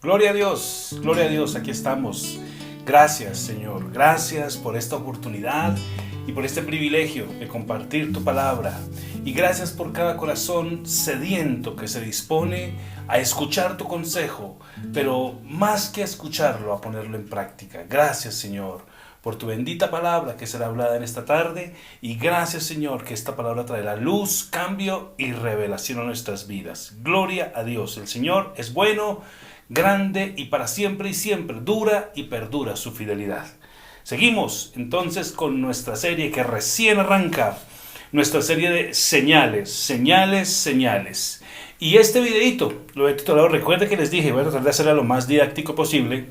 Gloria a Dios, aquí estamos. Gracias, Señor, gracias por esta oportunidad y por este privilegio de compartir tu palabra. Y gracias por cada corazón sediento que se dispone a escuchar tu consejo, pero más que a escucharlo, a ponerlo en práctica. Gracias, Señor, por tu bendita palabra que será hablada en esta tarde. Y gracias, Señor, que esta palabra traerá luz, cambio y revelación a nuestras vidas. Gloria a Dios. El Señor es bueno, grande y para siempre y siempre dura y perdura su fidelidad. Seguimos entonces con nuestra serie que recién arranca, nuestra serie de señales. Y este videito lo he titulado, recuerde que les dije, voy a tratar de hacerlo lo más didáctico posible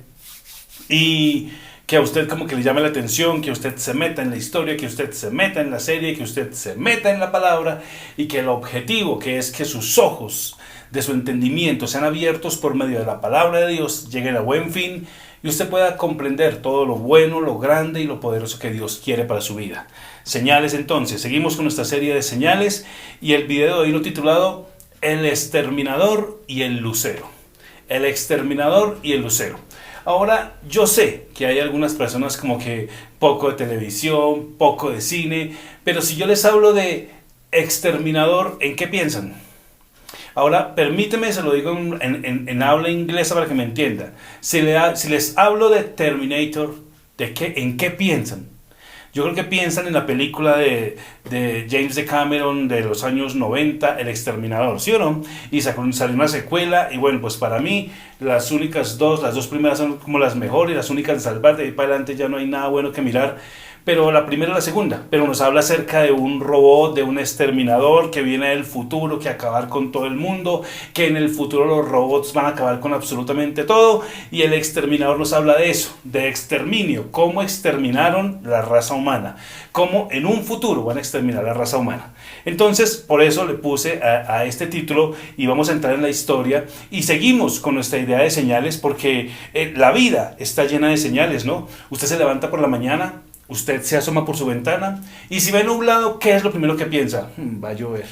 y que a usted como que le llame la atención, que usted se meta en la historia, que usted se meta en la serie, que usted se meta en la palabra y que el objetivo, que es que sus ojos de su entendimiento sean abiertos por medio de la palabra de Dios, lleguen a buen fin y usted pueda comprender todo lo bueno, lo grande y lo poderoso que Dios quiere para su vida. Señales entonces, seguimos con nuestra serie de señales y el video de hoy lo titulado El exterminador y el lucero. El exterminador y el lucero. Ahora, yo sé que hay algunas personas como que poco de televisión, poco de cine, pero si yo les hablo de exterminador, ¿en qué piensan? Ahora, permíteme, se lo digo en habla inglesa para que me entienda. Si les hablo de Terminator, ¿en qué piensan? Yo creo que piensan en la película de James de Cameron de los años 90, El Exterminador, ¿sí o no? Y salió una secuela y bueno, pues para mí las dos primeras son como las mejores, las únicas de salvar, de ahí para adelante ya no hay nada bueno que mirar. Pero la primera y la segunda, pero nos habla acerca de un robot, de un exterminador que viene del futuro, que acabar con todo el mundo, que en el futuro los robots van a acabar con absolutamente todo, y el exterminador nos habla de eso, de exterminio, cómo exterminaron la raza humana, cómo en un futuro van a exterminar la raza humana. Entonces, por eso le puse a este título y vamos a entrar en la historia y seguimos con nuestra idea de señales porque la vida está llena de señales, ¿no? Usted se levanta por la mañana, usted se asoma por su ventana y si ve nublado, ¿qué es lo primero que piensa? Va a llover.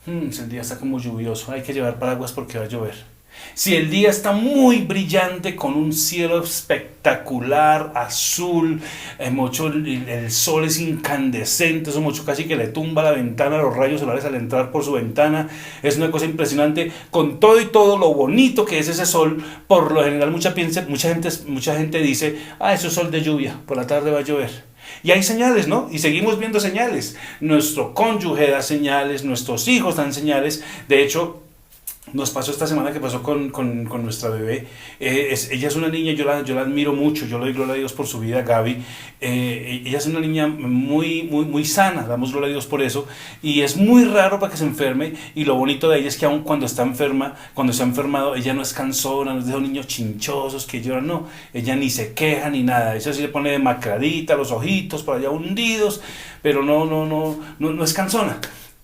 El día está como lluvioso, hay que llevar paraguas porque va a llover. Si el día está muy brillante con un cielo espectacular, azul, el sol es incandescente, eso mucho casi que le tumba la ventana, los rayos solares al entrar por su ventana, es una cosa impresionante, con todo y todo lo bonito que es ese sol. Por lo general mucha gente dice, eso es sol de lluvia, por la tarde va a llover. Y hay señales, ¿no? Y seguimos viendo señales. Nuestro cónyuge da señales, nuestros hijos dan señales. De hecho, nos pasó esta semana que pasó con nuestra bebé. Ella es una niña, yo la admiro mucho, yo le doy gloria a Dios por su vida, Gaby. Ella es una niña muy sana, damos gloria a Dios por eso. Y es muy raro para que se enferme. Y lo bonito de ella es que aun cuando está enferma, cuando se ha enfermado, ella no es cansona, no es de esos niños chinchosos que lloran, no. Ella ni se queja ni nada. Ella sí le pone demacradita, los ojitos por allá hundidos, pero no es cansona.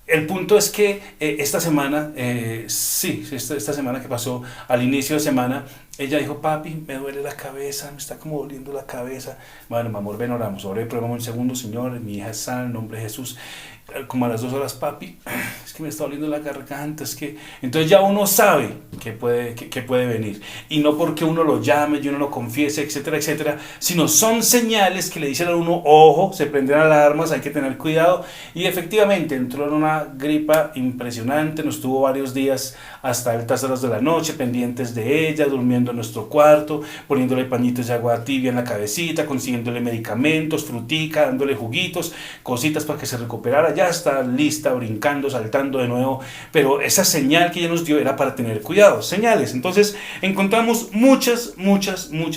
El punto es que esta semana, esta semana que pasó, al inicio de semana, ella dijo, papi, me duele la cabeza, me está como doliendo la cabeza. Bueno, mi amor, ven, oramos, probamos un segundo, Señor, mi hija es sana, en nombre de Jesús. Como a las 2 horas, papi, es que me está doliendo la garganta, entonces ya uno sabe que puede venir. Y no porque uno lo llame y uno lo confiese, etcétera, sino son señales que le dicen a uno, ojo, se prenden alarmas, hay que tener cuidado. Y efectivamente entró en una gripa impresionante, nos tuvo varios días hasta altas horas de la noche, pendientes de ella, durmiendo en nuestro cuarto, poniéndole pañitos de agua tibia en la cabecita, consiguiéndole medicamentos, frutica, dándole juguitos, cositas para que se recuperara. Ya está lista, brincando, saltando de nuevo, pero esa señal que ella nos dio era para tener cuidado, señales. Entonces encontramos muchas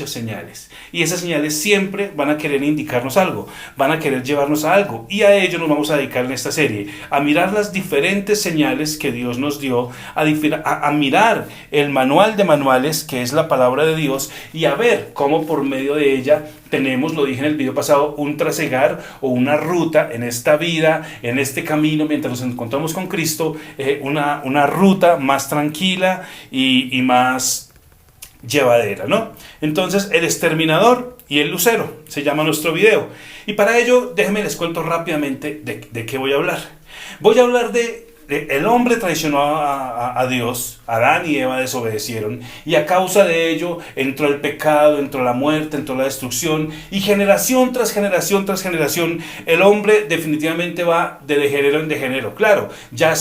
señales, y esas señales siempre van a querer indicarnos algo, van a querer llevarnos a algo, y a ello nos vamos a dedicar en esta serie, a mirar las diferentes señales que Dios nos dio, a mirar el manual de manuales que es la palabra de Dios, y a ver cómo por medio de ella tenemos, lo dije en el video pasado, un trasegar o una ruta en esta vida, en este camino, mientras nos encontramos con Cristo, una ruta más tranquila y más llevadera, ¿no? Entonces, el exterminador y el lucero se llama nuestro video. Y para ello, déjenme les cuento rápidamente de qué voy a hablar. Voy a hablar de el hombre traicionó a Dios, Adán y Eva desobedecieron, y a causa de ello entró el pecado, entró la muerte, entró la destrucción, y generación tras generación tras generación, el hombre definitivamente va de degenero en degenero. Claro, ya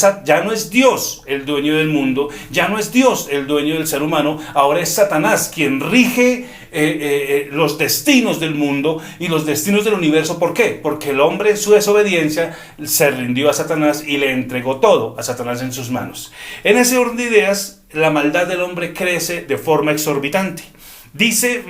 no es Dios el dueño del mundo, ya no es Dios el dueño del ser humano, ahora es Satanás quien rige los destinos del mundo y los destinos del universo. ¿Por qué? Porque el hombre en su desobediencia se rindió a Satanás y le entregó todo a Satanás en sus manos. En ese orden de ideas, la maldad del hombre crece de forma exorbitante. Dice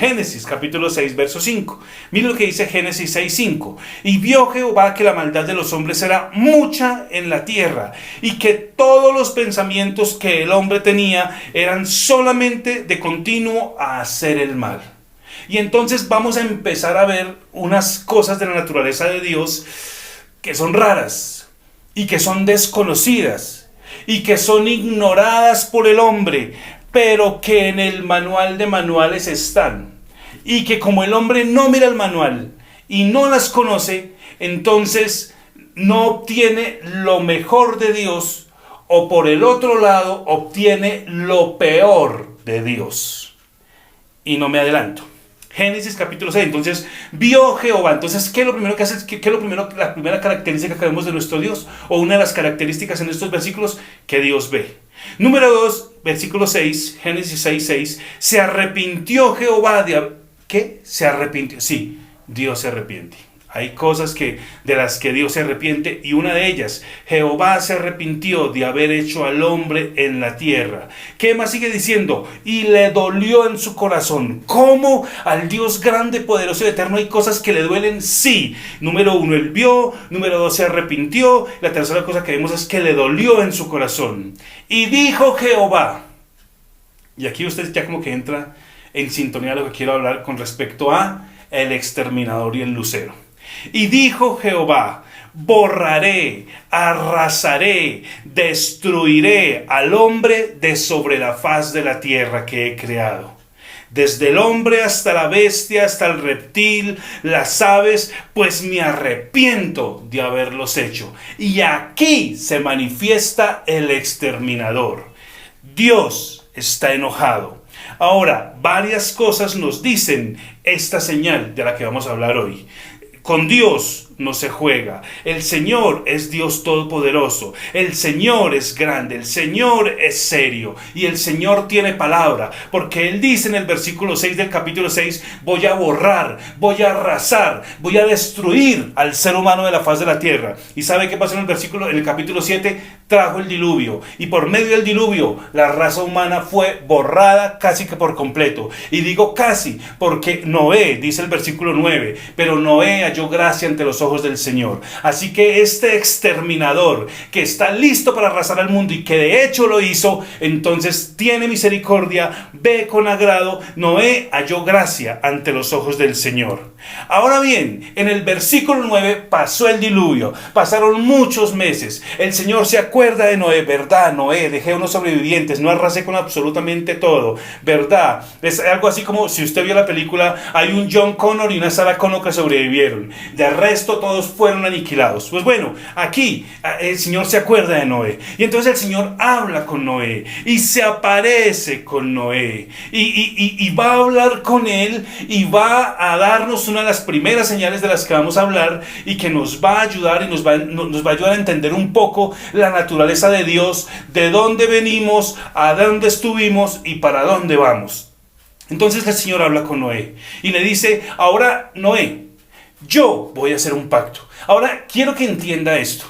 Génesis capítulo 6, verso 5. Miren lo que dice Génesis 6, 5. Y vio Jehová que la maldad de los hombres era mucha en la tierra, y que todos los pensamientos que el hombre tenía eran solamente de continuo a hacer el mal. Y entonces vamos a empezar a ver unas cosas de la naturaleza de Dios que son raras, y que son desconocidas, y que son ignoradas por el hombre, pero que en el manual de manuales están, y que como el hombre no mira el manual y no las conoce, entonces no obtiene lo mejor de Dios, o por el otro lado obtiene lo peor de Dios. Y no me adelanto. Génesis capítulo 6, entonces vio Jehová. Entonces, ¿qué es lo primero que hace? ¿Qué es lo primero, la primera característica que vemos de nuestro Dios? O una de las características en estos versículos que Dios ve. Número 2, versículo 6, Génesis 6, 6. Se arrepintió Jehová de... ¿Qué? Se arrepintió. Sí, Dios se arrepiente. Hay cosas de las que Dios se arrepiente, y una de ellas, Jehová se arrepintió de haber hecho al hombre en la tierra. ¿Qué más sigue diciendo? Y le dolió en su corazón. ¿Cómo al Dios grande, poderoso y eterno hay cosas que le duelen? Sí. Número 1, él vio. Número 2, se arrepintió. La tercera cosa que vemos es que le dolió en su corazón. Y dijo Jehová. Y aquí usted ya como que entra en sintonía a lo que quiero hablar con respecto a el exterminador y el lucero. Y dijo Jehová: borraré, arrasaré, destruiré al hombre de sobre la faz de la tierra que he creado. Desde el hombre hasta la bestia, hasta el reptil, las aves, pues me arrepiento de haberlos hecho. Y aquí se manifiesta el exterminador. Dios está enojado. Ahora, varias cosas nos dicen esta señal de la que vamos a hablar hoy. Con Dios no se juega. El Señor es Dios todopoderoso. El Señor es grande. El Señor es serio. Y el Señor tiene palabra. Porque Él dice en el versículo 6 del capítulo 6: voy a borrar, voy a arrasar, voy a destruir al ser humano de la faz de la tierra. ¿Y sabe qué pasó en el capítulo 7? Trajo el diluvio. Y por medio del diluvio, la raza humana fue borrada casi que por completo. Y digo casi, porque Noé, dice el versículo 9, pero Noé halló gracia ante los ojos del Señor. Así que este exterminador que está listo para arrasar al mundo, y que de hecho lo hizo, entonces tiene misericordia, ve con agrado. Noé halló gracia ante los ojos del Señor. Ahora bien, en el versículo 9 pasó el diluvio, pasaron muchos meses. El Señor se acuerda de Noé, ¿verdad? Noé, dejé unos sobrevivientes, no arrasé con absolutamente todo, ¿verdad? Es algo así como, si usted vio la película, hay un John Connor y una Sarah Connor que sobrevivieron. De resto todos fueron aniquilados. Pues bueno, aquí el Señor se acuerda de Noé, y entonces el Señor habla con Noé y se aparece con Noé y va a hablar con él, y va a darnos una de las primeras señales de las que vamos a hablar, y que nos va a ayudar y nos va a ayudar a entender un poco la naturaleza de Dios, de dónde venimos, a dónde estuvimos y para dónde vamos. Entonces el Señor habla con Noé y le dice: ahora, Noé, yo voy a hacer un pacto. Ahora quiero que entienda esto.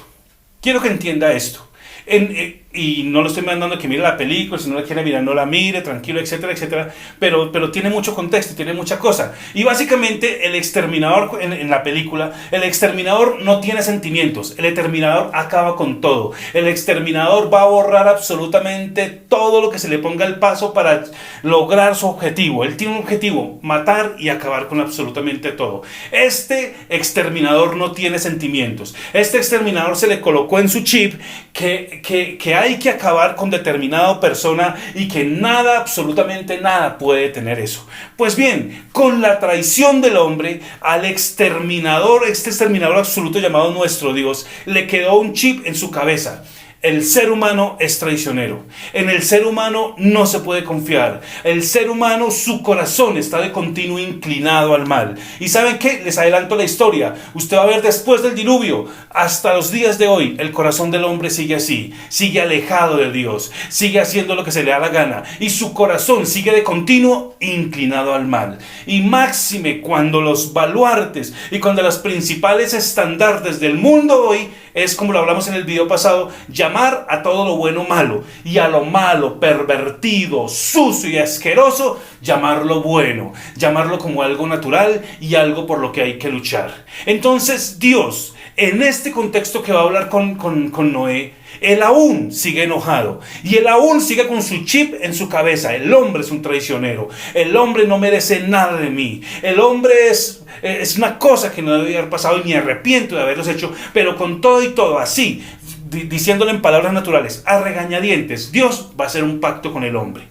Y no lo estoy mandando a que mire la película, si no la quiere mirar, no la mire, tranquilo, etcétera, etcétera. Pero tiene mucho contexto, tiene mucha cosa. Y básicamente el exterminador en la película, el exterminador no tiene sentimientos. El exterminador acaba con todo. El exterminador va a borrar absolutamente todo lo que se le ponga al paso para lograr su objetivo. Él tiene un objetivo: matar y acabar con absolutamente todo. Este exterminador no tiene sentimientos. Este exterminador se le colocó en su chip que hay hay que acabar con determinada persona y que nada, absolutamente nada puede detener eso. Pues bien, con la traición del hombre, al exterminador, este exterminador absoluto llamado nuestro Dios, le quedó un chip en su cabeza. El ser humano es traicionero. En el ser humano no se puede confiar. El ser humano, su corazón está de continuo inclinado al mal. ¿Y saben qué? Les adelanto la historia. Usted va a ver después del diluvio, hasta los días de hoy, el corazón del hombre sigue así. Sigue alejado de Dios. Sigue haciendo lo que se le da la gana. Y su corazón sigue de continuo inclinado al mal. Y máxime cuando los baluartes y cuando las principales estandartes del mundo hoy es, como lo hablamos en el video pasado, llamar a todo lo bueno malo y a lo malo, pervertido, sucio y asqueroso, llamarlo bueno, llamarlo como algo natural y algo por lo que hay que luchar. Entonces Dios, en este contexto que va a hablar con Noé, él aún sigue enojado y él aún sigue con su chip en su cabeza. El hombre es un traicionero, el hombre no merece nada de mí, el hombre es una cosa que no debe haber pasado y me arrepiento de haberlos hecho, pero con todo y todo así, diciéndole en palabras naturales, a regañadientes, Dios va a hacer un pacto con el hombre.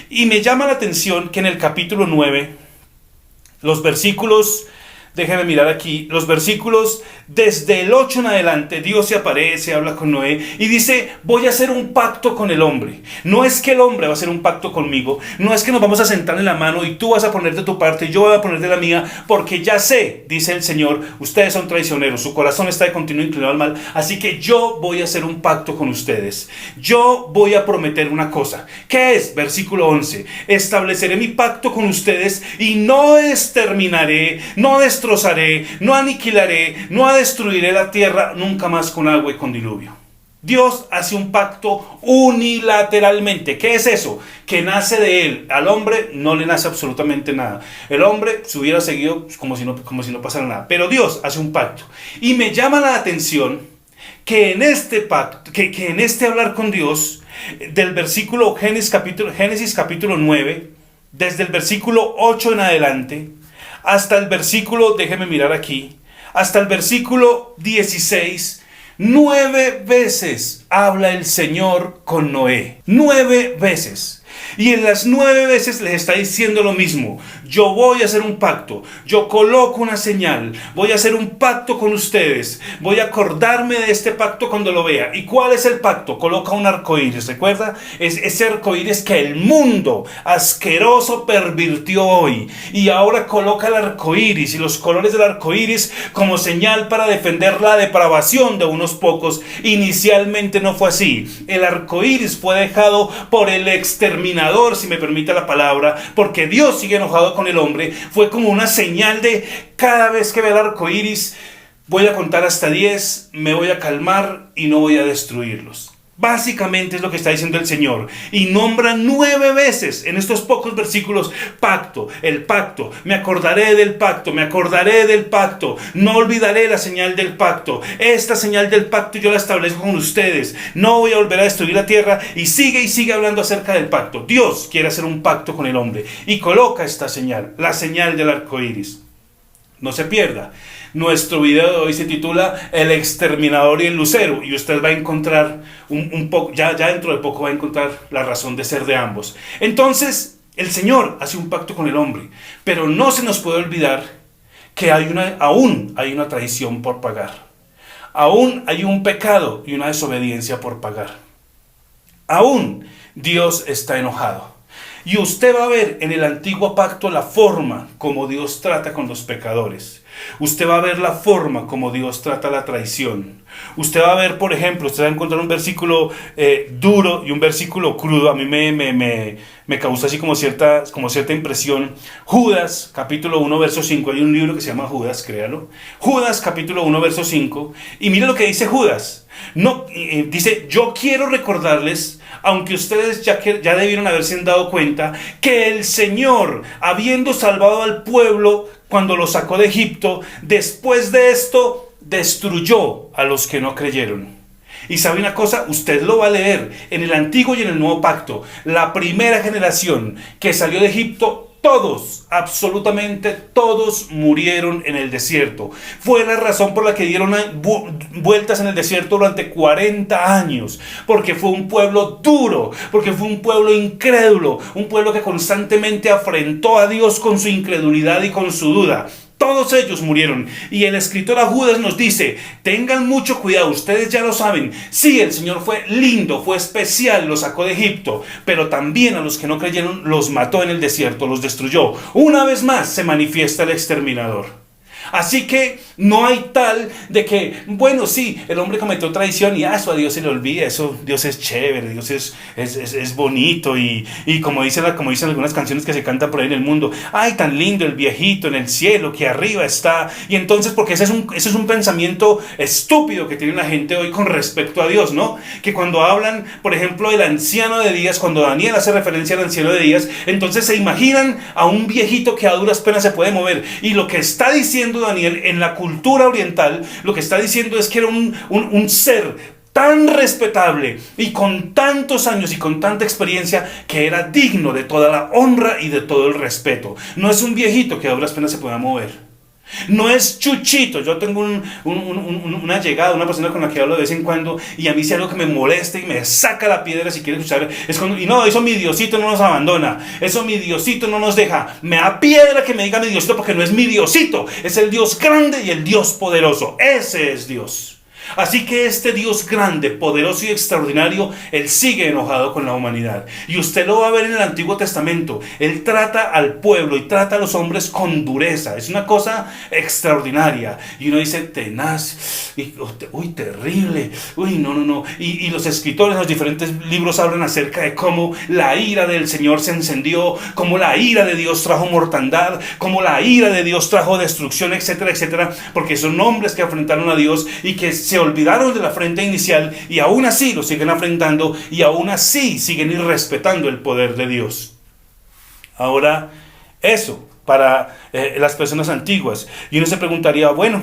Y me llama la atención que en el capítulo 9, los versículos, déjenme mirar aquí, los versículos desde el 8 en adelante, Dios se aparece, habla con Noé y dice, voy a hacer un pacto con el hombre. No es que el hombre va a hacer un pacto conmigo, no es que nos vamos a sentar en la mano y tú vas a poner de tu parte y yo voy a poner de la mía, porque ya sé, dice el Señor, ustedes son traicioneros, su corazón está de continuo inclinado al mal, así que yo voy a hacer un pacto con ustedes. Yo voy a prometer una cosa. ¿Qué es? Versículo 11, estableceré mi pacto con ustedes y no exterminaré, no destrozaré, no aniquilaré, no destruiré la tierra nunca más con agua y con diluvio. Dios hace un pacto unilateralmente. ¿Qué es eso? Que nace de él. Al hombre no le nace absolutamente nada. El hombre se hubiera seguido como si no pasara nada. Pero Dios hace un pacto. Y me llama la atención que en este pacto, que en este hablar con Dios, del versículo Génesis capítulo 9, desde el versículo 8 en adelante, hasta el versículo, déjeme mirar aquí, hasta el versículo 16, 9 veces habla el Señor con Noé. 9 veces. Y en las 9 veces les está diciendo lo mismo. Yo voy a hacer un pacto. Yo coloco una señal. Voy a hacer un pacto con ustedes. Voy a acordarme de este pacto cuando lo vea. ¿Y cuál es el pacto? Coloca un arcoíris. ¿Recuerda? Es ese arcoíris que el mundo asqueroso pervirtió hoy. Y ahora coloca el arcoíris y los colores del arcoíris como señal para defender la depravación de unos pocos. Inicialmente no fue así. El arcoíris fue dejado por el exterminador, si me permite la palabra, porque Dios sigue enojado con el hombre. Fue como una señal de cada vez que vea el arco iris, voy a contar hasta 10, me voy a calmar y no voy a destruirlos. Básicamente es lo que está diciendo el Señor. Y nombra 9 veces en estos pocos versículos pacto, el pacto, me acordaré del pacto, me acordaré del pacto, no olvidaré la señal del pacto, esta señal del pacto yo la establezco con ustedes, no voy a volver a destruir la tierra, y sigue hablando acerca del pacto. Dios quiere hacer un pacto con el hombre y coloca esta señal, la señal del arco iris. No se pierda. Nuestro video de hoy se titula El exterminador y el lucero, y usted va a encontrar un poco, ya dentro de poco va a encontrar la razón de ser de ambos. Entonces, el Señor hace un pacto con el hombre, pero no se nos puede olvidar que aún hay una traición por pagar. Aún hay un pecado y una desobediencia por pagar. Aún Dios está enojado. Y usted va a ver en el antiguo pacto la forma como Dios trata con los pecadores. Usted va a ver la forma como Dios trata la traición. Usted va a ver, por ejemplo, usted va a encontrar un versículo duro y un versículo crudo. A mí me causa así como cierta impresión. Judas, capítulo 1, verso 5. Hay un libro que se llama Judas, créalo. Judas, capítulo 1, verso 5. Y mire lo que dice Judas. No, dice, yo quiero recordarles, aunque ustedes ya debieron haberse dado cuenta, que el Señor, habiendo salvado al pueblo cuando lo sacó de Egipto, después de esto destruyó a los que no creyeron. Y sabe una cosa, usted lo va a leer en el Antiguo y en el Nuevo Pacto. La primera generación que salió de Egipto, todos, absolutamente todos murieron en el desierto. Fue la razón por la que dieron vueltas en el desierto durante 40 años. Porque fue un pueblo duro, porque fue un pueblo incrédulo, un pueblo que constantemente afrentó a Dios con su incredulidad y con su duda. Todos ellos murieron. Y el escritor a Judas nos dice: tengan mucho cuidado, ustedes ya lo saben. Sí, el Señor fue lindo, fue especial, los sacó de Egipto, pero también a los que no creyeron los mató en el desierto, los destruyó. Una vez más se manifiesta el exterminador. Así que no hay tal de que, bueno, sí, el hombre cometió traición y eso a Dios se le olvida, eso, Dios es chévere, Dios es bonito y como dicen algunas canciones que se cantan por ahí en el mundo: ay, tan lindo el viejito en el cielo que arriba está. Y entonces, porque ese es un pensamiento estúpido que tiene la gente hoy con respecto a Dios, ¿no? Que cuando hablan, por ejemplo, del anciano de días, cuando Daniel hace referencia al anciano de días, entonces se imaginan a un viejito que a duras penas se puede mover. Y lo que está diciendo Daniel en la cultura oriental, lo que está diciendo es que era un ser tan respetable y con tantos años y con tanta experiencia que era digno de toda la honra y de todo el respeto. No es un viejito que a duras penas se pueda mover. No es Chuchito. Yo tengo una llegada, una persona con la que hablo de vez en cuando, y a mí si algo que me molesta y me saca la piedra si quiere escuchar es cuando, y no, eso mi Diosito no nos abandona, eso mi Diosito no nos deja. Me da piedra que me diga mi Diosito, porque no es mi Diosito, es el Dios grande y el Dios poderoso. Ese es Dios. Así que este Dios grande, poderoso y extraordinario, Él sigue enojado con la humanidad. Y usted lo va a ver en el Antiguo Testamento. Él trata al pueblo y trata a los hombres con dureza. Es una cosa extraordinaria. Y uno dice: tenaz, uy, terrible, uy, no. Y los escritores en los diferentes libros hablan acerca de cómo la ira del Señor se encendió, cómo la ira de Dios trajo mortandad, cómo la ira de Dios trajo destrucción, etcétera, etcétera. Porque son hombres que afrentaron a Dios y que se olvidaron de la afrenta inicial, y aún así lo siguen afrentando, y aún así siguen irrespetando el poder de Dios. Ahora, eso para las personas antiguas. Y uno se preguntaría: bueno,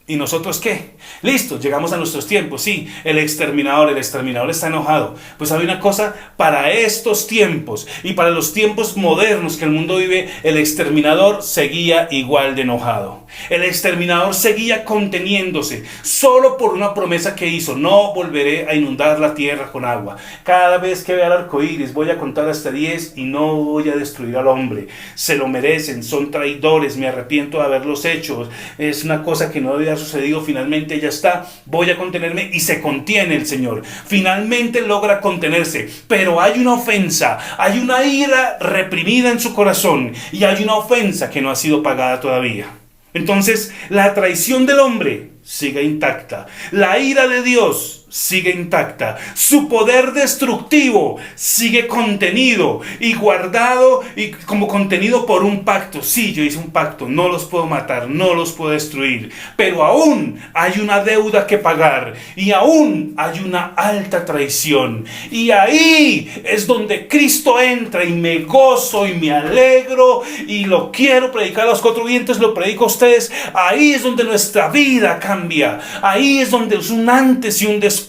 ¿y nosotros qué? Listo, llegamos a nuestros tiempos. Sí, el exterminador está enojado. Pues hay una cosa: para estos tiempos y para los tiempos modernos que el mundo vive, el exterminador seguía igual de enojado. El exterminador seguía conteniéndose solo por una promesa que hizo: no volveré a inundar la tierra con agua. Cada vez que vea el arco iris voy a contar hasta 10 y no voy a destruir al hombre. Se lo merecen, son traidores, me arrepiento de haberlos hecho. Es una cosa que no debía haber sucedido. Finalmente ya está, voy a contenerme. Y se contiene el Señor. Finalmente logra contenerse. Pero hay una ofensa, hay una ira reprimida en su corazón, y hay una ofensa que no ha sido pagada todavía. Entonces, la traición del hombre sigue intacta. La ira de Dios sigue intacta. Su poder destructivo sigue contenido y guardado, y como contenido por un pacto. Sí, yo hice un pacto, no los puedo matar, no los puedo destruir, pero aún hay una deuda que pagar, y aún hay una alta traición. Y ahí es donde Cristo entra, y me gozo y me alegro y lo quiero predicar a los cuatro vientos, lo predico a ustedes. Ahí es donde nuestra vida cambia. Ahí es donde es un antes y un después.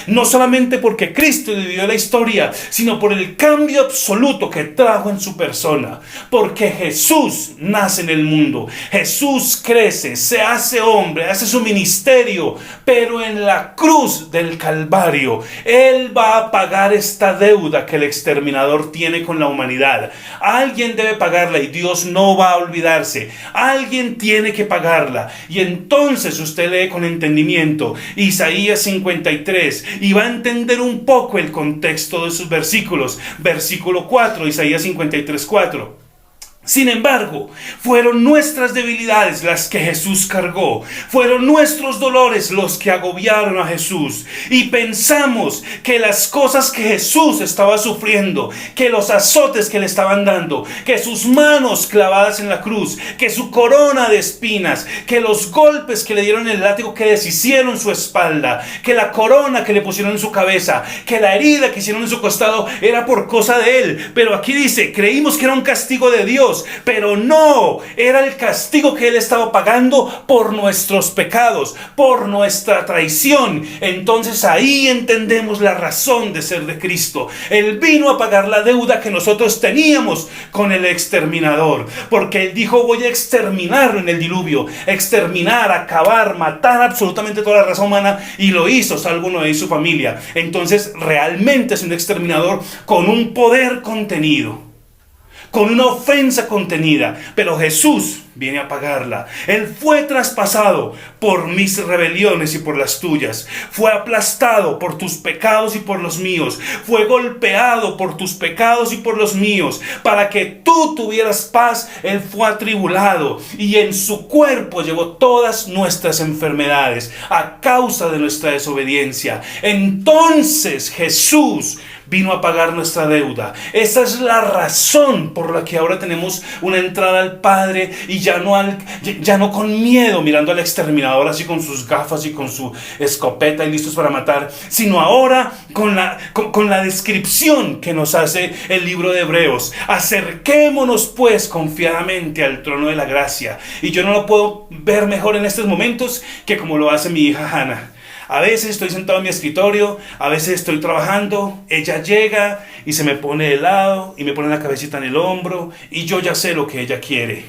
No solamente porque Cristo dividió la historia, sino por el cambio absoluto que trajo en su persona. Porque Jesús nace en el mundo, Jesús crece, se hace hombre, hace su ministerio, pero en la cruz del Calvario Él va a pagar esta deuda que el exterminador tiene con la humanidad. Alguien debe pagarla, y Dios no va a olvidarse. Alguien tiene que pagarla. Y entonces usted lee con entendimiento Isaías 53 y va a entender un poco el contexto de sus versículos. Versículo 4, Isaías 53:4. Sin embargo, fueron nuestras debilidades las que Jesús cargó. Fueron nuestros dolores los que agobiaron a Jesús. Y pensamos que las cosas que Jesús estaba sufriendo, que los azotes que le estaban dando, que sus manos clavadas en la cruz, que su corona de espinas, que los golpes que le dieron en el látigo que deshicieron su espalda, que la corona que le pusieron en su cabeza, que la herida que hicieron en su costado era por cosa de Él. Pero aquí dice: creímos que era un castigo de Dios Dios, pero no, era el castigo que Él estaba pagando por nuestros pecados, por nuestra traición. Entonces ahí entendemos la razón de ser de Cristo. Él vino a pagar la deuda que nosotros teníamos con el exterminador, porque Él dijo: voy a exterminarlo en el diluvio, exterminar, acabar, matar absolutamente toda la raza humana, y lo hizo, salvo Noé y su familia. Entonces realmente es un exterminador con un poder contenido, con una ofensa contenida, pero Jesús viene a pagarla. Él fue traspasado por mis rebeliones y por las tuyas, fue aplastado por tus pecados y por los míos, fue golpeado por tus pecados y por los míos, para que tú tuvieras paz. Él fue atribulado y en su cuerpo llevó todas nuestras enfermedades a causa de nuestra desobediencia. Entonces Jesús vino a pagar nuestra deuda. Esa es la razón por la que ahora tenemos una entrada al Padre, y ya no con miedo mirando al exterminador así con sus gafas y con su escopeta y listos para matar, sino ahora con la descripción que nos hace el libro de Hebreos. Acerquémonos pues confiadamente al trono de la gracia. Y yo no lo puedo ver mejor en estos momentos que como lo hace mi hija Hannah. A veces estoy sentado en mi escritorio, a veces estoy trabajando, ella llega y se me pone de lado y me pone la cabecita en el hombro, y yo ya sé lo que ella quiere.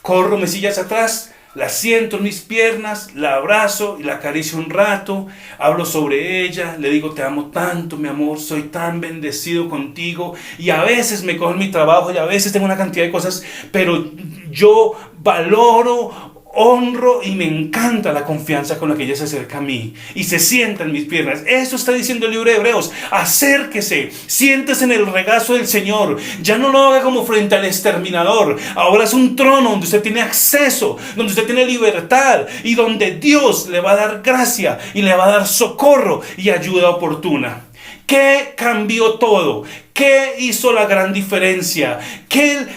Corro mesillas atrás, la siento en mis piernas, la abrazo y la acaricio un rato, hablo sobre ella, le digo: te amo tanto, mi amor, soy tan bendecido contigo. Y a veces me cojo en mi trabajo y a veces tengo una cantidad de cosas, pero yo valoro, honro y me encanta la confianza con la que ella se acerca a mí y se sienta en mis piernas. Eso está diciendo el libro de Hebreos. Acérquese, siéntese en el regazo del Señor. Ya no lo haga como frente al exterminador. Ahora es un trono donde usted tiene acceso, donde usted tiene libertad y donde Dios le va a dar gracia y le va a dar socorro y ayuda oportuna. ¿Qué cambió todo? ¿Qué hizo la gran diferencia? ¿Qué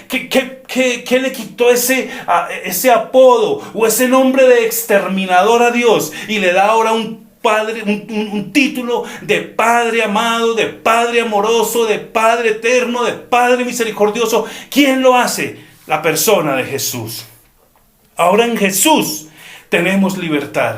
le quitó ese apodo o ese nombre de exterminador a Dios y le da ahora un Padre, un título de Padre amado, de Padre amoroso, de Padre eterno, de Padre misericordioso? ¿Quién lo hace? La persona de Jesús. Ahora en Jesús tenemos libertad.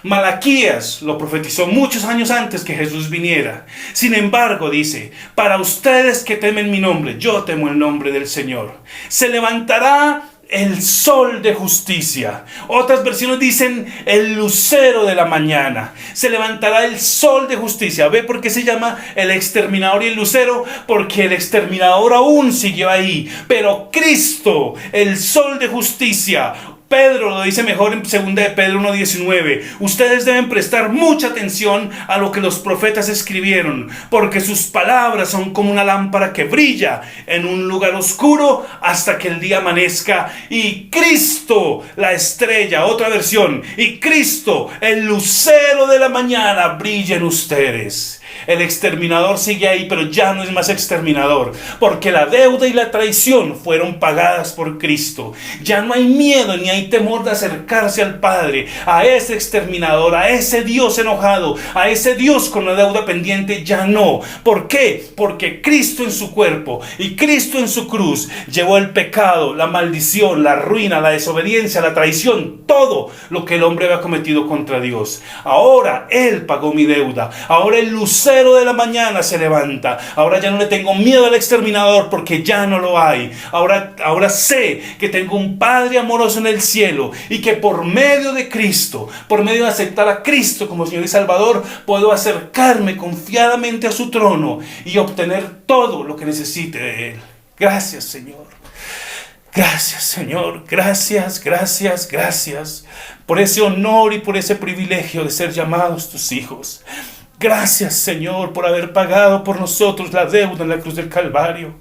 Malaquías lo profetizó muchos años antes que Jesús viniera. Sin embargo, dice: para ustedes que temen mi nombre, yo temo el nombre del Señor. Se levantará el sol de justicia. Otras versiones dicen el lucero de la mañana. Se levantará el sol de justicia. ¿Ve por qué se llama el exterminador y el lucero? Porque el exterminador aún siguió ahí, pero Cristo, el sol de justicia. Pedro lo dice mejor en 2 de Pedro 1:19. Ustedes deben prestar mucha atención a lo que los profetas escribieron, porque sus palabras son como una lámpara que brilla en un lugar oscuro hasta que el día amanezca. Y Cristo, la estrella, otra versión, y Cristo, el lucero de la mañana, brilla en ustedes. El exterminador sigue ahí, pero ya no es más exterminador, porque la deuda y la traición fueron pagadas por Cristo. Ya no hay miedo ni hay temor de acercarse al Padre, a ese exterminador, a ese Dios enojado, a ese Dios con la deuda pendiente. Ya no. ¿Por qué? Porque Cristo en su cuerpo y Cristo en su cruz llevó el pecado, la maldición, la ruina, la desobediencia, la traición, todo lo que el hombre había cometido contra Dios. Ahora Él pagó mi deuda. Ahora el lucero de la mañana se levanta. Ahora ya no le tengo miedo al exterminador, porque ya no lo hay. Ahora sé que tengo un Padre amoroso en el cielo, y que por medio de Cristo, por medio de aceptar a Cristo como Señor y Salvador, puedo acercarme confiadamente a su trono y obtener todo lo que necesite de Él. Gracias, Señor. Gracias, Señor. Gracias, gracias, gracias por ese honor y por ese privilegio de ser llamados tus hijos. Gracias, Señor, por haber pagado por nosotros la deuda en la cruz del Calvario.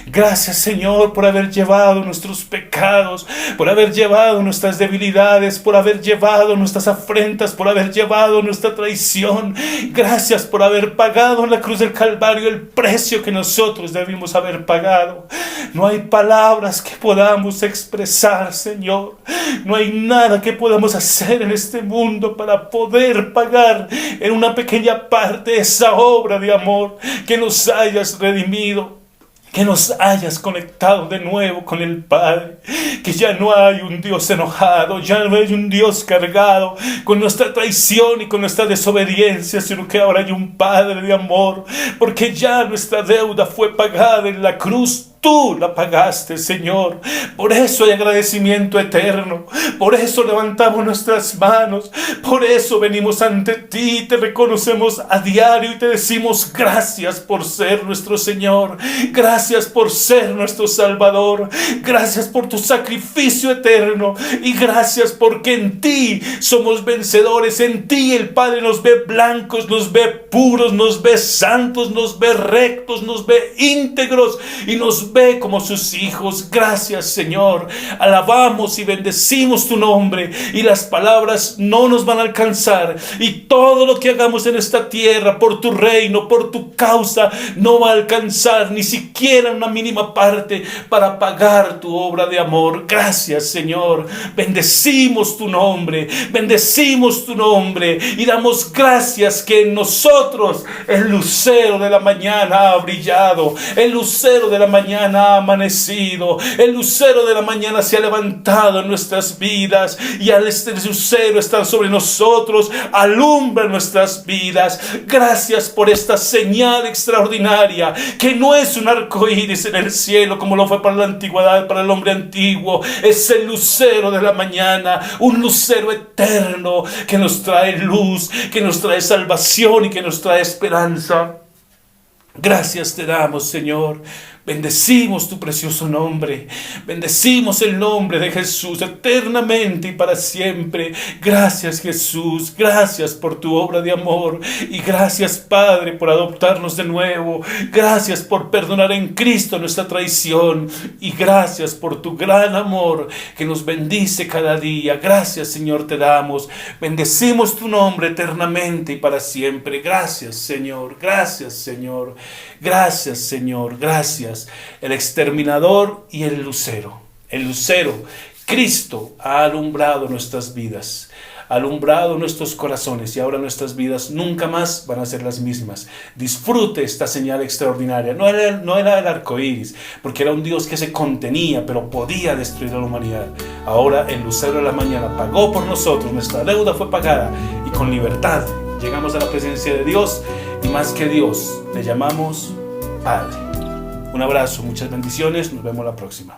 Gracias, Señor, por haber llevado nuestros pecados, por haber llevado nuestras debilidades, por haber llevado nuestras afrentas, por haber llevado nuestra traición. Gracias por haber pagado en la cruz del Calvario el precio que nosotros debimos haber pagado. No hay palabras que podamos expresar, Señor. No hay nada que podamos hacer en este mundo para poder pagar en una pequeña parte esa obra de amor que nos hayas redimido. que nos hayas conectado de nuevo con el Padre, que ya no hay un Dios enojado, ya no hay un Dios cargado con nuestra traición y con nuestra desobediencia, sino que ahora hay un Padre de amor, porque ya nuestra deuda fue pagada en la cruz. Tú la pagaste, Señor. Por eso hay agradecimiento eterno. Por eso levantamos nuestras manos. Por eso venimos ante ti. Te reconocemos a diario y te decimos gracias por ser nuestro Señor. Gracias por ser nuestro Salvador. Gracias por tu sacrificio eterno. Y gracias porque en ti somos vencedores. En ti el Padre nos ve blancos, nos ve puros, nos ve santos, nos ve rectos, nos ve íntegros y nos ve como sus hijos. Gracias, Señor. Alabamos y bendecimos tu nombre, y las palabras no nos van a alcanzar, y todo lo que hagamos en esta tierra por tu reino, por tu causa, no va a alcanzar ni siquiera una mínima parte para pagar tu obra de amor. Gracias, Señor. Bendecimos tu nombre, bendecimos tu nombre, y damos gracias que en nosotros el lucero de la mañana ha brillado, el lucero de la mañana ha amanecido, el lucero de la mañana se ha levantado en nuestras vidas, y al este lucero estar sobre nosotros, alumbra nuestras vidas. Gracias por esta señal extraordinaria, que no es un arco iris en el cielo como lo fue para la antigüedad, para el hombre antiguo. Es el lucero de la mañana, un lucero eterno que nos trae luz, que nos trae salvación y que nos trae esperanza. Gracias te damos, Señor. Bendecimos tu precioso nombre. Bendecimos el nombre de Jesús eternamente y para siempre. Gracias, Jesús. Gracias por tu obra de amor. Y gracias, Padre, por adoptarnos de nuevo. Gracias por perdonar en Cristo nuestra traición. Y gracias por tu gran amor que nos bendice cada día. Gracias, Señor, te damos. Bendecimos tu nombre eternamente y para siempre. Gracias, Señor. Gracias, Señor. Gracias, Señor. Gracias. El exterminador y el lucero. El lucero, Cristo, ha alumbrado nuestras vidas, ha alumbrado nuestros corazones, y ahora nuestras vidas nunca más van a ser las mismas. Disfrute esta señal extraordinaria. No era el arco iris, porque era un Dios que se contenía, pero podía destruir a la humanidad. Ahora el lucero de la mañana pagó por nosotros, nuestra deuda fue pagada, y con libertad llegamos a la presencia de Dios, y más que Dios, le llamamos Padre. Un abrazo, muchas bendiciones, nos vemos la próxima.